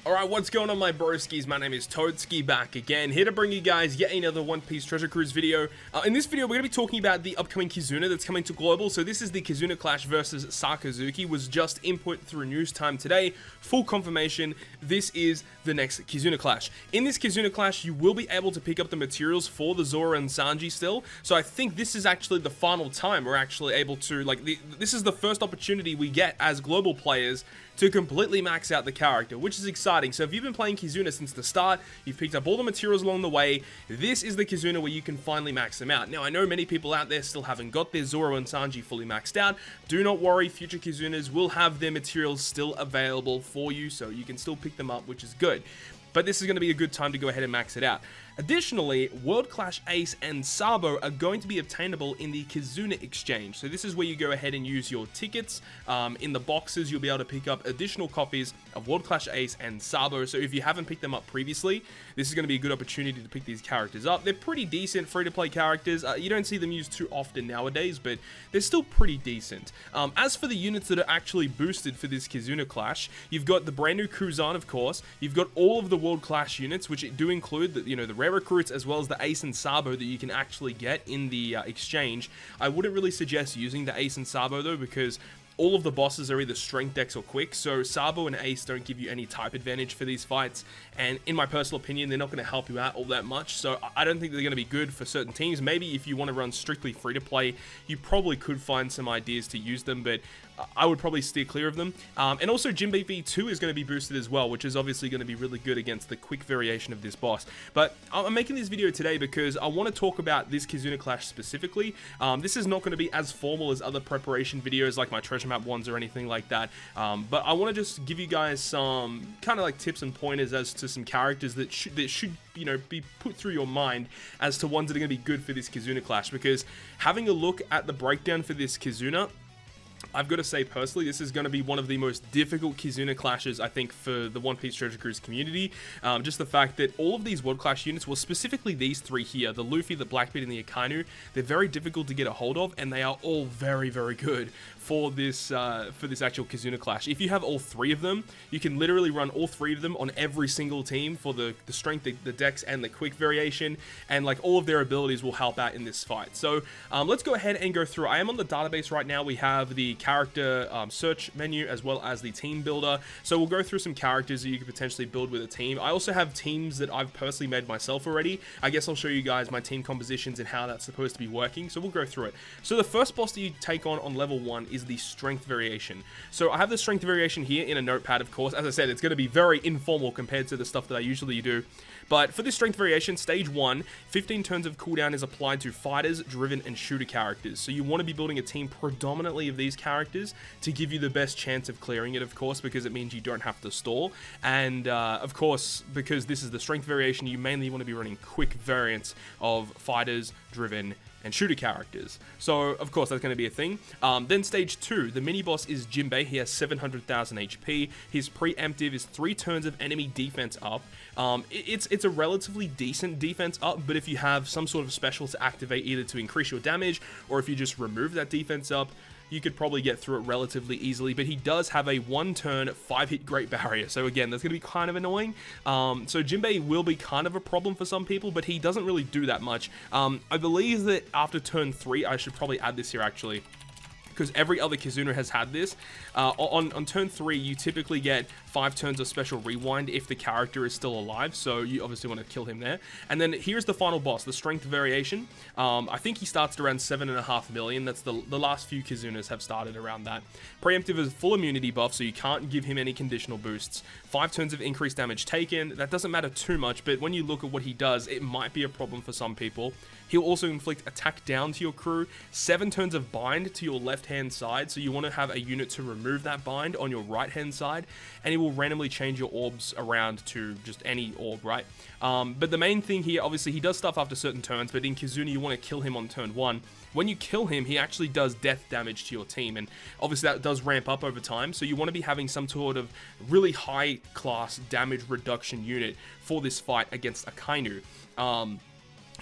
Alright, what's going on my broskiis? My name is Toadskii, back again, here to bring you guys yet another One Piece Treasure Cruise video. In this video, we're going to be talking about the upcoming KIZUNA that's coming to Global. So this is the KIZUNA Clash versus Sakazuki, was just input through news time today. Full confirmation, this is the next KIZUNA Clash. In this KIZUNA Clash, you will be able to pick up the materials for the Zoro and Sanji still. So I think this is actually the final time we're actually able to, this is the first opportunity we get as Global players to completely max out the character, which is exciting. So if you've been playing KIZUNA since the start, you've picked up all the materials along the way, this is the KIZUNA where you can finally max them out. Now, I know many people out there still haven't got their Zoro and Sanji fully maxed out. Do not worry, future KIZUNAs will have their materials still available for you, so you can still pick them up, which is good. But this is going to be a good time to go ahead and max it out. Additionally, World Clash Ace and Sabo are going to be obtainable in the KIZUNA exchange. So this is where you go ahead and use your tickets. In the boxes, you'll be able to pick up additional copies of World Clash Ace and Sabo. So if you haven't picked them up previously, this is going to be a good opportunity to pick these characters up. They're pretty decent free-to-play characters. You don't see them used too often nowadays, but they're still pretty decent. As for the units that are actually boosted for this KIZUNA Clash, you've got the brand new KUZAN, of course. You've got all of the World Clash units, which do include the rare recruits as well as the Ace and Sabo that you can actually get in the exchange. I wouldn't really suggest using the Ace and Sabo though, because all of the bosses are either strength, dex, or quick, so Sabo and Ace don't give you any type advantage for these fights, and in my personal opinion, they're not going to help you out all that much, so I don't think they're going to be good for certain teams. Maybe if you want to run strictly free-to-play, you probably could find some ideas to use them, but I would probably steer clear of them. And also Jinbei V2 is going to be boosted as well, which is obviously going to be really good against the quick variation of this boss. But I'm making this video today because I want to talk about this KIZUNA Clash specifically. This is not going to be as formal as other preparation videos like my treasure map ones or anything like that. But I want to just give you guys some kind of like tips and pointers as to some characters that should be put through your mind as to ones that are going to be good for this KIZUNA Clash. Because having a look at the breakdown for this KIZUNA, I've got to say personally, this is going to be one of the most difficult KIZUNA clashes, I think, for the One Piece Treasure Cruise community. Just the fact that all of these World Clash units, well, specifically these three here, the Luffy, the Blackbeard, and the Akainu, they're very difficult to get a hold of, and they are all very, very good for this actual KIZUNA Clash. If you have all three of them, you can literally run all three of them on every single team for the strength, the dex, and the quick variation, and like all of their abilities will help out in this fight. So let's go ahead and go through. I am on the database right now. We have the character search menu as well as the team builder. So we'll go through some characters that you could potentially build with a team. I also have teams that I've personally made myself already. I guess I'll show you guys my team compositions and how that's supposed to be working. So we'll go through it. So the first boss that you take on level 1 is the strength variation. So I have the strength variation here in a notepad, of course. As I said, it's going to be very informal compared to the stuff that I usually do. But for this strength variation, stage 1, 15 turns of cooldown is applied to fighters, driven, and shooter characters. So you want to be building a team predominantly of these characters to give you the best chance of clearing it, of course, because it means you don't have to stall. And of course, because this is the strength variation, you mainly want to be running quick variants of fighters, driven, and shooter characters. So, of course, that's going to be a thing. Then stage 2, the mini-boss is Jinbei. He has 700,000 HP. His preemptive is 3 turns of enemy defense up. It's a relatively decent defense up, but if you have some sort of special to activate either to increase your damage, or if you just remove that defense up, you could probably get through it relatively easily. But he does have a 1-turn 5-hit Great Barrier, so again, that's going to be kind of annoying. So Jinbei will be kind of a problem for some people, but he doesn't really do that much. I believe that after turn 3, I should probably add this here actually, because every other KIZUNA has had this. On turn 3, you typically get 5 turns of special rewind if the character is still alive, so you obviously want to kill him there. And then here's the final boss, the strength variation. I think he starts at around 7.5 million. That's the last few KIZUNAs have started around that. Preemptive is full immunity buff, so you can't give him any conditional boosts. 5 turns of increased damage taken. That doesn't matter too much, but when you look at what he does, it might be a problem for some people. He'll also inflict attack down to your crew, 7 turns of bind to your left-hand side, so you want to have a unit to remove that bind on your right-hand side, and he will randomly change your orbs around to just any orb, right? But the main thing here, obviously, he does stuff after certain turns, but in KIZUNA, you want to kill him on turn 1. When you kill him, he actually does death damage to your team, and obviously that does ramp up over time, so you want to be having some sort of really high-class damage reduction unit for this fight against Akainu.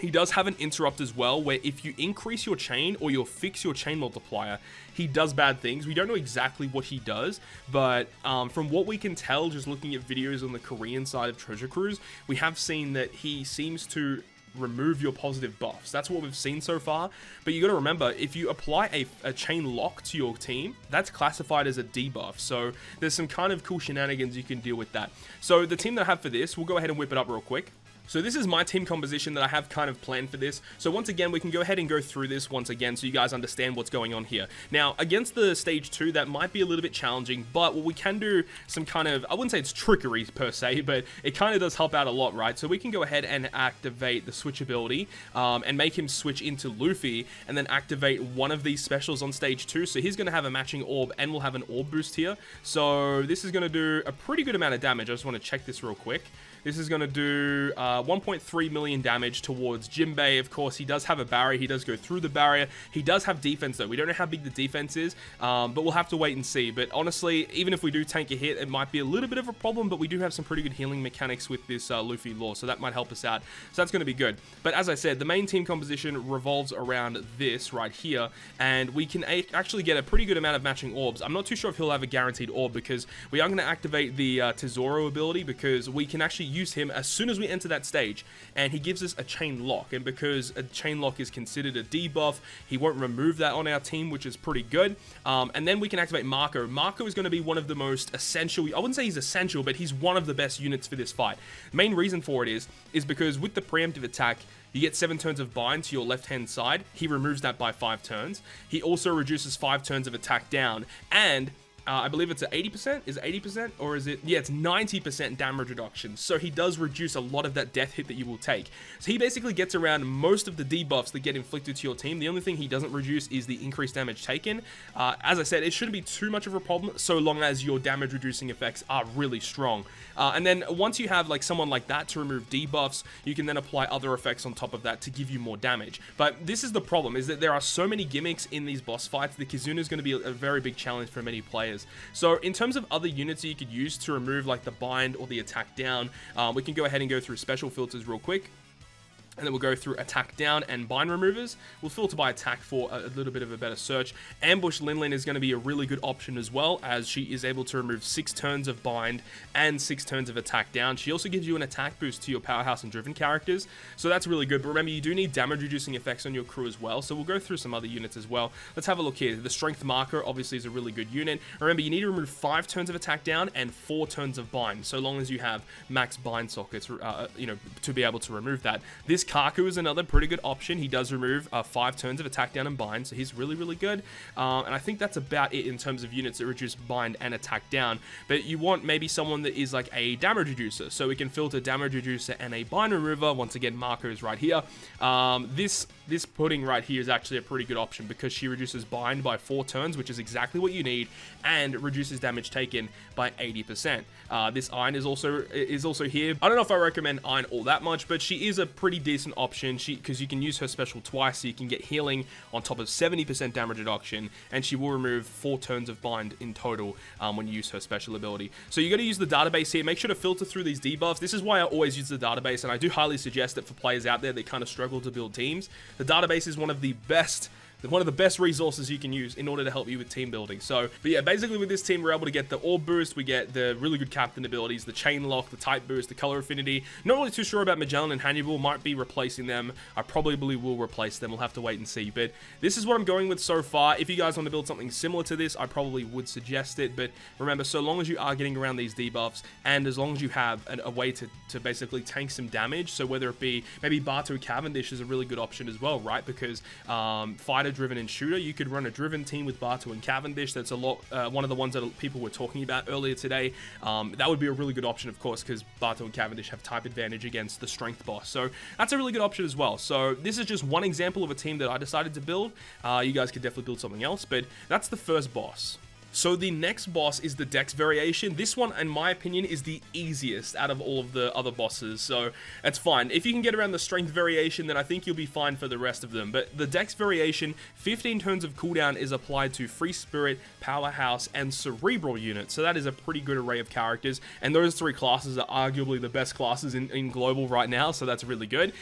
He does have an interrupt as well, where if you increase your chain or you fix your chain multiplier, he does bad things. We don't know exactly what he does, but from what we can tell, just looking at videos on the Korean side of Treasure Cruise, we have seen that he seems to remove your positive buffs. That's what we've seen so far. But you got to remember, if you apply a chain lock to your team, that's classified as a debuff. So there's some kind of cool shenanigans you can deal with that. So the team that I have for this, we'll go ahead and whip it up real quick. So this is my team composition that I have kind of planned for this. So once again, we can go ahead and go through this once again so you guys understand what's going on here. Now, against the stage 2, that might be a little bit challenging, but what we can do some kind of, I wouldn't say it's trickery per se, but it kind of does help out a lot, right? So we can go ahead and activate the switch ability and make him switch into Luffy and then activate one of these specials on stage 2. So he's going to have a matching orb and we'll have an orb boost here. So this is going to do a pretty good amount of damage. I just want to check this real quick. This is going to do 1.3 million damage towards Jinbei. Of course, he does have a barrier. He does go through the barrier. He does have defense, though. We don't know how big the defense is, but we'll have to wait and see. But honestly, even if we do tank a hit, it might be a little bit of a problem, but we do have some pretty good healing mechanics with this Luffy lore, so that might help us out. So that's going to be good. But as I said, the main team composition revolves around this right here, and we can actually get a pretty good amount of matching orbs. I'm not too sure if he'll have a guaranteed orb, because we are going to activate the Tesoro ability, because we can actually use him as soon as we enter that stage, and he gives us a chain lock, and because a chain lock is considered a debuff, he won't remove that on our team, which is pretty good. And then we can activate Marco. Marco is going to be one of the most essential, I wouldn't say he's essential, but he's one of the best units for this fight. The main reason for it is because with the preemptive attack, you get 7 turns of bind to your left-hand side. He removes that by 5 turns. He also reduces 5 turns of attack down, and I believe it's at 80%. Is it 80%? Or is it? Yeah, it's 90% damage reduction. So he does reduce a lot of that death hit that you will take. So he basically gets around most of the debuffs that get inflicted to your team. The only thing he doesn't reduce is the increased damage taken. As I said, it shouldn't be too much of a problem so long as your damage reducing effects are really strong. And then once you have like someone like that to remove debuffs, you can then apply other effects on top of that to give you more damage. But this is the problem, is that there are so many gimmicks in these boss fights. The Kizuna is going to be a very big challenge for many players. So in terms of other units that you could use to remove like the bind or the attack down, we can go ahead and go through special filters real quick. And then we'll go through attack down and bind removers. We'll filter by attack for a little bit of a better search. Ambush Linlin is going to be a really good option as well, as she is able to remove 6 turns of bind and 6 turns of attack down. She also gives you an attack boost to your powerhouse and driven characters, so that's really good. But remember, you do need damage reducing effects on your crew as well, so we'll go through some other units as well. Let's have a look here. The Strength Marker obviously is a really good unit. Remember, you need to remove 5 turns of attack down and 4 turns of bind, so long as you have max bind sockets, to be able to remove that. This Kaku is another pretty good option. He does remove 5 turns of attack down and bind, so he's really, really good. And I think that's about it in terms of units that reduce bind and attack down. But you want maybe someone that is like a damage reducer, so we can filter damage reducer and a bind remover. Once again, Marco is right here. This pudding right here is actually a pretty good option because she reduces bind by 4 turns, which is exactly what you need, and reduces damage taken by 80%. This Iron is also here. I don't know if I recommend Iron all that much, but she is a pretty decent option, because you can use her special twice, so you can get healing on top of 70% damage reduction, and she will remove 4 turns of bind in total when you use her special ability. So you got to use the database here. Make sure to filter through these debuffs. This is why I always use the database, and I do highly suggest it for players out there that kind of struggle to build teams. The database is one of the best resources you can use in order to help you with team building. So, but yeah, basically with this team, we're able to get the orb boost, we get the really good captain abilities, the chain lock, the type boost, the color affinity. Not really too sure about Magellan and Hannibal, might be replacing them. I probably will replace them. We'll have to wait and see. But this is what I'm going with so far. If you guys want to build something similar to this, I probably would suggest it. But remember, so long as you are getting around these debuffs, and as long as you have a way to basically tank some damage, so whether it be maybe Bato Cavendish is a really good option as well, right? Because fighter driven and shooter, you could run a driven team with Bato and Cavendish. That's a lot, one of the ones that people were talking about earlier today. That would be a really good option, of course, because Bato and Cavendish have type advantage against the strength boss, so that's a really good option as well. So this is just one example of a team that I decided to build. You guys could definitely build something else, but that's the first boss. So the next boss is the DEX Variation. This one, in my opinion, is the easiest out of all of the other bosses, so it's fine. If you can get around the Strength Variation, then I think you'll be fine for the rest of them. But the DEX Variation, 15 turns of cooldown is applied to Free Spirit, Powerhouse, and Cerebral units, so that is a pretty good array of characters, and those three classes are arguably the best classes in Global right now, so that's really good.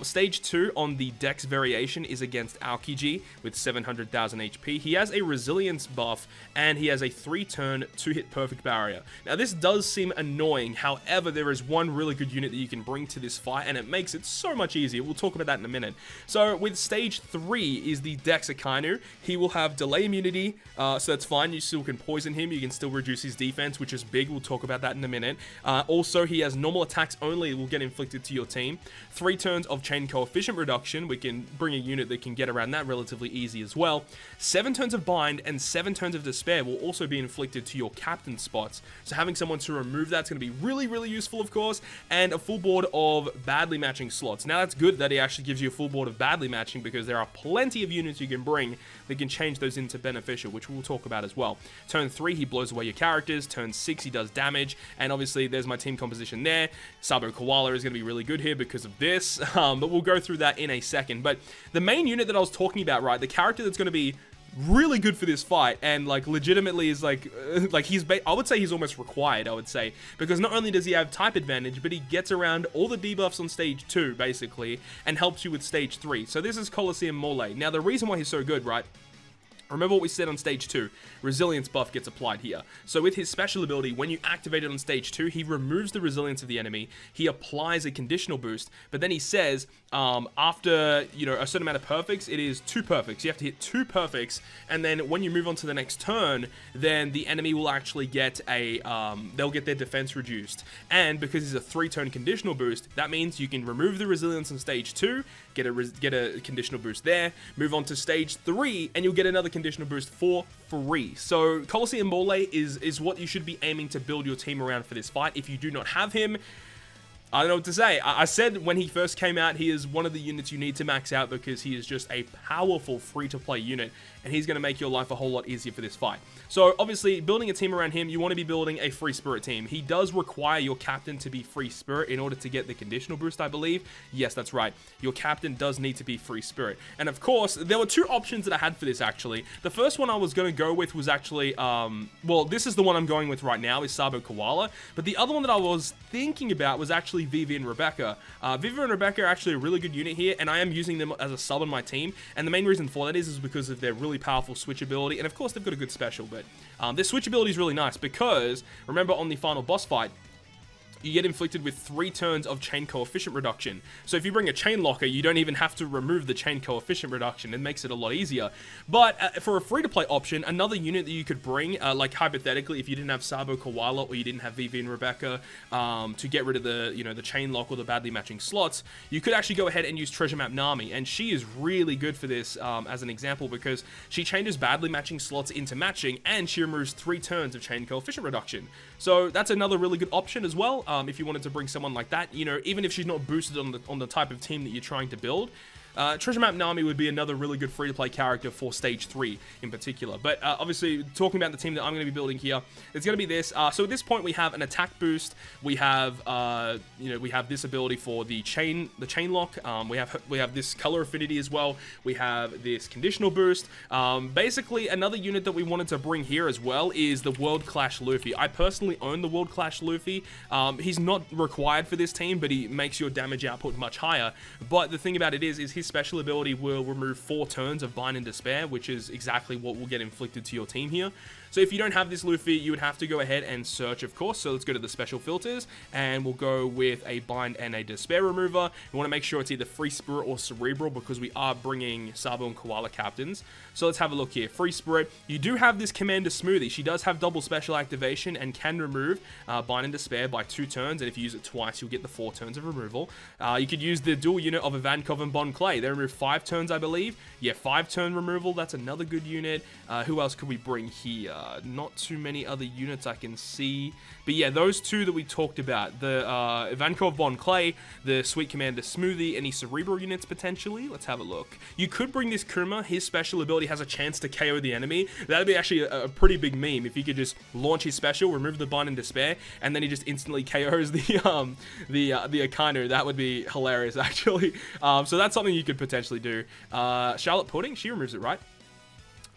Stage 2 on the DEX Variation is against Aokiji with 700,000 HP. He has a Resilience buff, and he has a 3-turn 2-hit perfect barrier. Now this does seem annoying, however there is one really good unit that you can bring to this fight and it makes it so much easier. We'll talk about that in a minute. So with stage 3 is the DEX Akainu. He will have delay immunity, so that's fine. You still can poison him, you can still reduce his defense, which is big. We'll talk about that in a minute. Also he has normal attacks only will get inflicted to your team. 3 turns of chain coefficient reduction. We can bring a unit that can get around that relatively easy as well. 7 turns of bind and 7 turns of despair will also be inflicted to your captain spots. So having someone to remove that's going to be really useful, of course, and a full board of badly matching slots. Now that's good that he actually gives you a full board of badly matching because there are plenty of units you can bring that can change those into beneficial, which we'll talk about as well. Turn 3, he blows away your characters. Turn 6, he does damage, and obviously there's my team composition there. Sabo Koala is going to be really good here because of this, but we'll go through that in a second. But the main unit that I was talking about, right, the character that's going to be really good for this fight and like legitimately is like I would say he's almost required, I would say, because not only does he have type advantage, but he gets around all the debuffs on stage 2 basically and helps you with stage 3. So this is Colosseum Mole. Now the reason why he's so good, right, remember what we said on stage 2, resilience buff gets applied here. So with his special ability, when you activate it on stage 2, he removes the resilience of the enemy, he applies a conditional boost, but then he says, after, you know, a certain amount of perfects, it is 2 perfects. You have to hit 2 perfects, and then when you move on to the next turn, then the enemy will actually get a, they'll get their defense reduced. And because it's a 3-turn conditional boost, that means you can remove the resilience on stage 2, get a conditional boost there, move on to stage 3, and you'll get another conditional boost for free. So Colosseum Mole is what you should be aiming to build your team around for this fight. If you do not have him, I don't know what to say. I said when he first came out, he is one of the units you need to max out because he is just a powerful free-to-play unit, and he's going to make your life a whole lot easier for this fight. So obviously, building a team around him, you want to be building a Free Spirit team. He does require your captain to be Free Spirit in order to get the conditional boost, I believe. Yes, that's right. Your captain does need to be Free Spirit. And of course, there were 2 options that I had for this, actually. The first one I was going to go with was actually, well, this is the one I'm going with right now, is Sabo Koala. But the other one that I was thinking about was actually Vivi and Rebecca. Vivi and Rebecca are actually a really good unit here, and I am using them as a sub on my team. And the main reason for that is because of their really powerful switch ability, and of course they've got a good special, but their switch ability is really nice because, remember on the final boss fight, you get inflicted with 3 turns of chain coefficient reduction. So if you bring a chain locker, you don't even have to remove the chain coefficient reduction. It makes it a lot easier. But for a free-to-play option, another unit that you could bring, like hypothetically, if you didn't have Sabo Koala or you didn't have Vivi and Rebecca to get rid of the, you know, the chain lock or the badly matching slots, you could actually go ahead and use Treasure Map Nami. And she is really good for this as an example because she changes badly matching slots into matching and she removes 3 turns of chain coefficient reduction. So that's another really good option as well. If you wanted to bring someone like that, you know, even if she's not boosted on the type of team that you're trying to build, Treasure Map Nami would be another really good free-to-play character for Stage 3 in particular. But obviously, talking about the team that I'm going to be building here, it's going to be this. So at this point, we have an attack boost. We have, you know, we have this ability for the chain lock. We have this color affinity as well. We have this conditional boost. Basically, another unit that we wanted to bring here as well is the World Clash Luffy. I personally own the World Clash Luffy. He's not required for this team, but he makes your damage output much higher. But the thing about it is his special ability will remove 4 turns of Bind and Despair, which is exactly what will get inflicted to your team here. So if you don't have this Luffy, you would have to go ahead and search, of course. So let's go to the special filters, and we'll go with a Bind and a Despair remover. We want to make sure it's either Free Spirit or Cerebral because we are bringing Sabo and Koala captains. So let's have a look here. Free Spirit, you do have this Commander Smoothie. She does have double special activation and can remove Bind and Despair by 2 turns, and if you use it twice, you'll get the 4 turns of removal. You could use the dual unit of Ivankov and Bon Clay. They remove 5 turns, I believe. Yeah, 5-turn removal. That's another good unit. Who else could we bring here? not too many other units I can see. But yeah, those two that we talked about. The Ivankov Von Clay, the Sweet Commander Smoothie, any Cerebral units potentially. Let's have a look. You could bring this Kuma. His special ability has a chance to KO the enemy. That'd be actually a pretty big meme if you could just launch his special, remove the Bind and Despair, and then he just instantly KOs the Akainu. That would be hilarious, actually. So that's something you could potentially do. Charlotte Pudding, she removes it, right?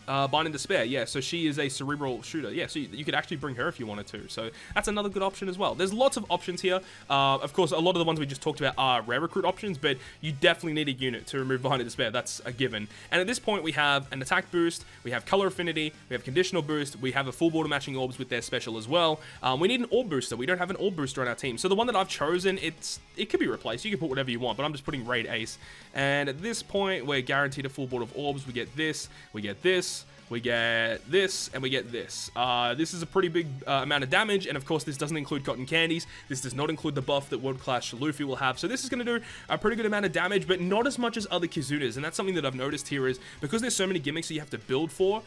Bind and Despair, yeah, so she is a cerebral shooter. Yeah, so you could actually bring her if you wanted to. So that's another good option as well. There's lots of options here. Of course, a lot of the ones we just talked about are rare recruit options, but you definitely need a unit to remove Bind and Despair. That's a given. And at this point, we have an attack boost, we have color affinity, we have conditional boost, we have a full border matching orbs with their special as well. We need an orb booster. We don't have an orb booster on our team. So the one that I've chosen, it could be replaced. You can put whatever you want, but I'm just putting Raid Ace. And at this point, we're guaranteed a full board of orbs. We get this, we get this, we get this, and we get this. This is a pretty big amount of damage, and of course this doesn't include cotton candies. This does not include the buff that World Clash Luffy will have. So this is going to do a pretty good amount of damage, but not as much as other Kizunas. And that's something that I've noticed here is, because there's so many gimmicks that you have to build for,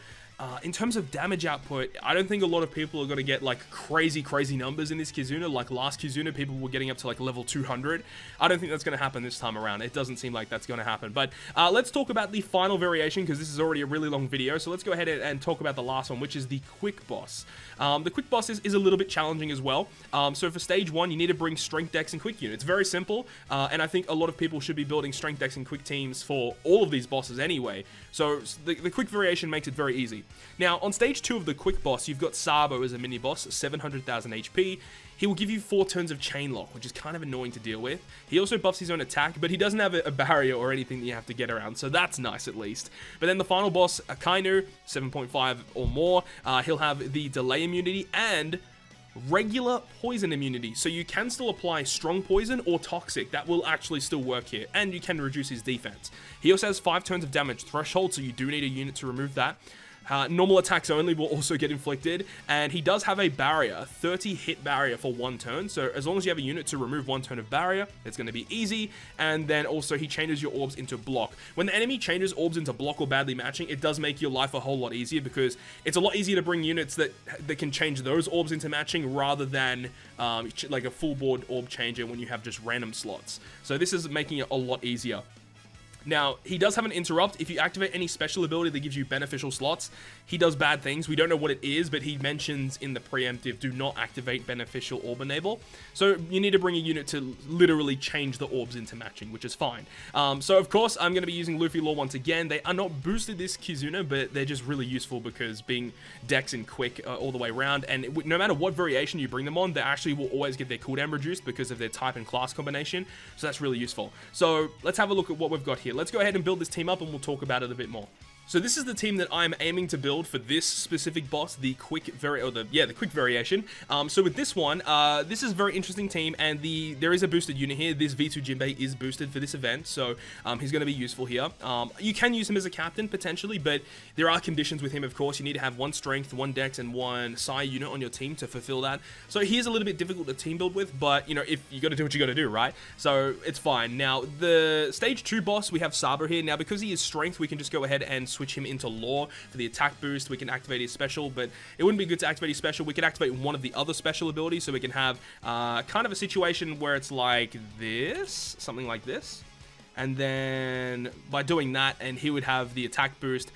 in terms of damage output, I don't think a lot of people are going to get like crazy numbers in this Kizuna. Like last Kizuna, people were getting up to like level 200. I don't think that's going to happen this time around. It doesn't seem like that's going to happen. But let's talk about the final variation, because this is already a really long video. So let's go ahead and talk about the last one, which is the Quick Boss. The Quick Boss is a little bit challenging as well. So for stage 1, you need to bring Strength, Dex, and Quick units. It's very simple, and I think a lot of people should be building Strength, Dex, and Quick teams for all of these bosses anyway. So the Quick variation makes it very easy. Now, on stage 2 of the Quick Boss, you've got Sabo as a mini-boss, 700,000 HP. He will give you 4 turns of Chain Lock, which is kind of annoying to deal with. He also buffs his own attack, but he doesn't have a barrier or anything that you have to get around, so that's nice at least. But then the final boss, Akainu, 7.5 or more, he'll have the Delay immunity and regular poison immunity, so you can still apply strong poison or toxic. That will actually still work here, and you can reduce his defense. He also has 5 turns of damage threshold, so you do need a unit to remove that. Normal attacks only will also get inflicted, and he does have a barrier, 30 hit barrier for 1 turn, so as long as you have a unit to remove 1 turn of barrier, it's going to be easy. And then also he changes your orbs into block. When the enemy changes orbs into block or badly matching, it does make your life a whole lot easier, because it's a lot easier to bring units that can change those orbs into matching rather than like a full board orb changer when you have just random slots. So this is making it a lot easier. Now, he does have an interrupt. If you activate any special ability that gives you beneficial slots, he does bad things. We don't know what it is, but he mentions in the preemptive, do not activate beneficial orb enable. So you need to bring a unit to literally change the orbs into matching, which is fine. So of course, I'm going to be using Luffy Law once again. They are not boosted this Kizuna, but they're just really useful because being Dex and Quick all the way around, and no matter what variation you bring them on, they actually will always get their cooldown reduced because of their type and class combination. So that's really useful. So let's have a look at what we've got here. Let's go ahead and build this team up, and we'll talk about it a bit more. So this is the team that I'm aiming to build for this specific boss, the Quick Variation. So with this one, this is a very interesting team, and there is a boosted unit here. This V2 Jinbei is boosted for this event, so he's going to be useful here. You can use him as a captain potentially, but there are conditions with him. Of course, you need to have 1 strength, 1 dex, and 1 psi unit on your team to fulfill that. So he is a little bit difficult to team build with, but you know, if you got to do what you got to do, right? So it's fine. Now the stage 2 boss, we have Sabo here. Now because he is strength, we can just go ahead and switch him into Law for the attack boost. We can activate his special, but it wouldn't be good to activate his special. We could activate one of the other special abilities, so we can have kind of a situation where it's like this, something like this. And then by doing that, and he would have the attack boost,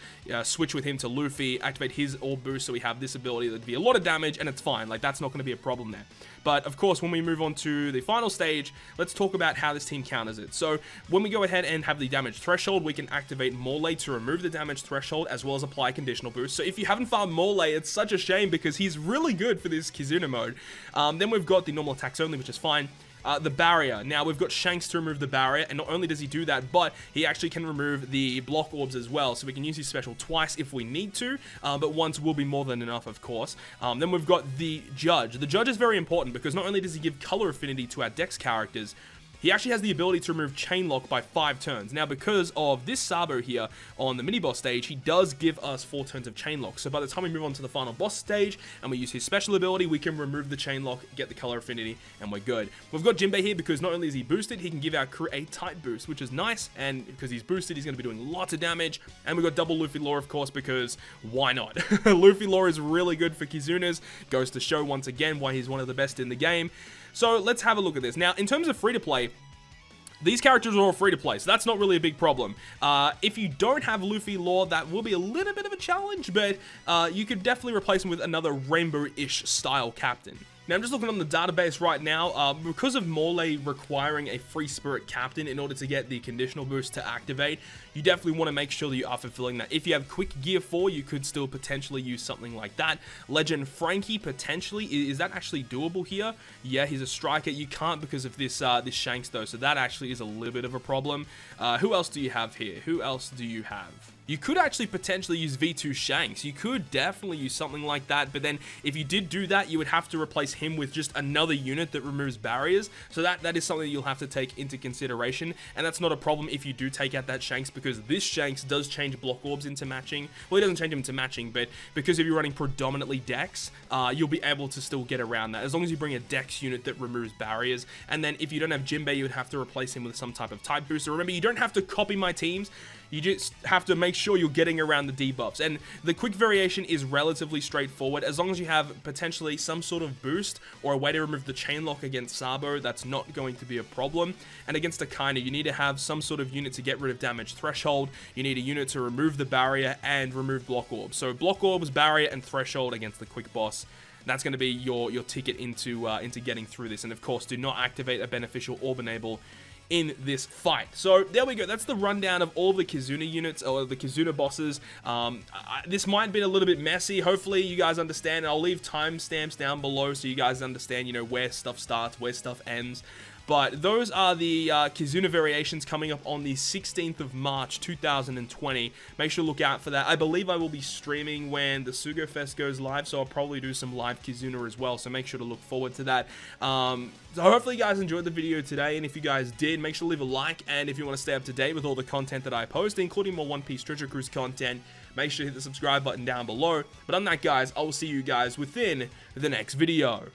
switch with him to Luffy, activate his orb boost, so we have this ability that'd be a lot of damage, and it's fine. Like, that's not going to be a problem there. But of course, when we move on to the final stage, let's talk about how this team counters it. So when we go ahead and have the damage threshold, we can activate Morley to remove the damage threshold, as well as apply conditional boost. So if you haven't farmed Morley, it's such a shame because he's really good for this Kizuna mode. Then we've got the normal attacks only, which is fine. The barrier. Now we've got Shanks to remove the barrier, and not only does he do that, but he actually can remove the block orbs as well, so we can use his special twice if we need to, but once will be more than enough, of course. Then we've got the Judge. The Judge is very important because not only does he give color affinity to our Dex characters, he actually has the ability to remove chain lock by 5 turns. Now, because of this Sabo here on the mini boss stage, he does give us 4 turns of chain lock. So by the time we move on to the final boss stage and we use his special ability, we can remove the chain lock, get the color affinity, and we're good. We've got Jinbei here because not only is he boosted, he can give our crew a tight boost, which is nice, and because he's boosted, he's going to be doing lots of damage. And we've got double Luffy lore, of course, because why not? Luffy lore is really good for Kizunas, goes to show once again why he's one of the best in the game. So let's have a look at this. Now, in terms of free-to-play, these characters are all free to play, so that's not really a big problem. If you don't have Luffy lore, that will be a little bit of a challenge, but you could definitely replace him with another rainbow-ish style captain. Now, I'm just looking on the database right now. Because of Morley requiring a free spirit captain in order to get the conditional boost to activate, you definitely want to make sure that you are fulfilling that. If you have quick gear 4, you could still potentially use something like that. Legend Frankie, potentially. Is that actually doable here? Yeah, he's a striker. You can't because of this this Shanks, though, so that actually is a little bit of a problem. Who else do you have here? Who else do you have? You could actually potentially use V2 Shanks. You could definitely use something like that, but then if you did do that, you would have to replace him with just another unit that removes barriers. So that is something you'll have to take into consideration, and that's not a problem if you do take out that Shanks, because this Shanks does change block orbs into matching. Well, he doesn't change them into matching, but because if you're running predominantly DEX, you'll be able to still get around that, as long as you bring a DEX unit that removes barriers. And then if you don't have Jinbei, you would have to replace him with some type of type booster. Remember, you don't have to copy my teams. You just have to make sure you're getting around the debuffs. And the quick variation is relatively straightforward. As long as you have potentially some sort of boost or a way to remove the chain lock against Sabo, that's not going to be a problem. And against Akainu, you need to have some sort of unit to get rid of damage threshold. You need a unit to remove the barrier and remove block orbs. So block orbs, barrier, and threshold against the quick boss. That's going to be your ticket into getting through this. And of course, do not activate a beneficial orb enable in this fight. So there we go. That's the rundown of all the Kizuna units, or the Kizuna bosses. This might be a little bit messy. Hopefully you guys understand. I'll leave timestamps down below so you guys understand, you know, where stuff starts, where stuff ends. But those are the KIZUNA variations coming up on the 16th of March, 2020. Make sure to look out for that. I believe I will be streaming when the Sugo Fest goes live, so I'll probably do some live KIZUNA as well, so make sure to look forward to that. So hopefully you guys enjoyed the video today, and if you guys did, make sure to leave a like, and if you want to stay up to date with all the content that I post, including more One Piece Treasure Cruise content, make sure to hit the subscribe button down below. But on that, guys, I will see you guys within the next video.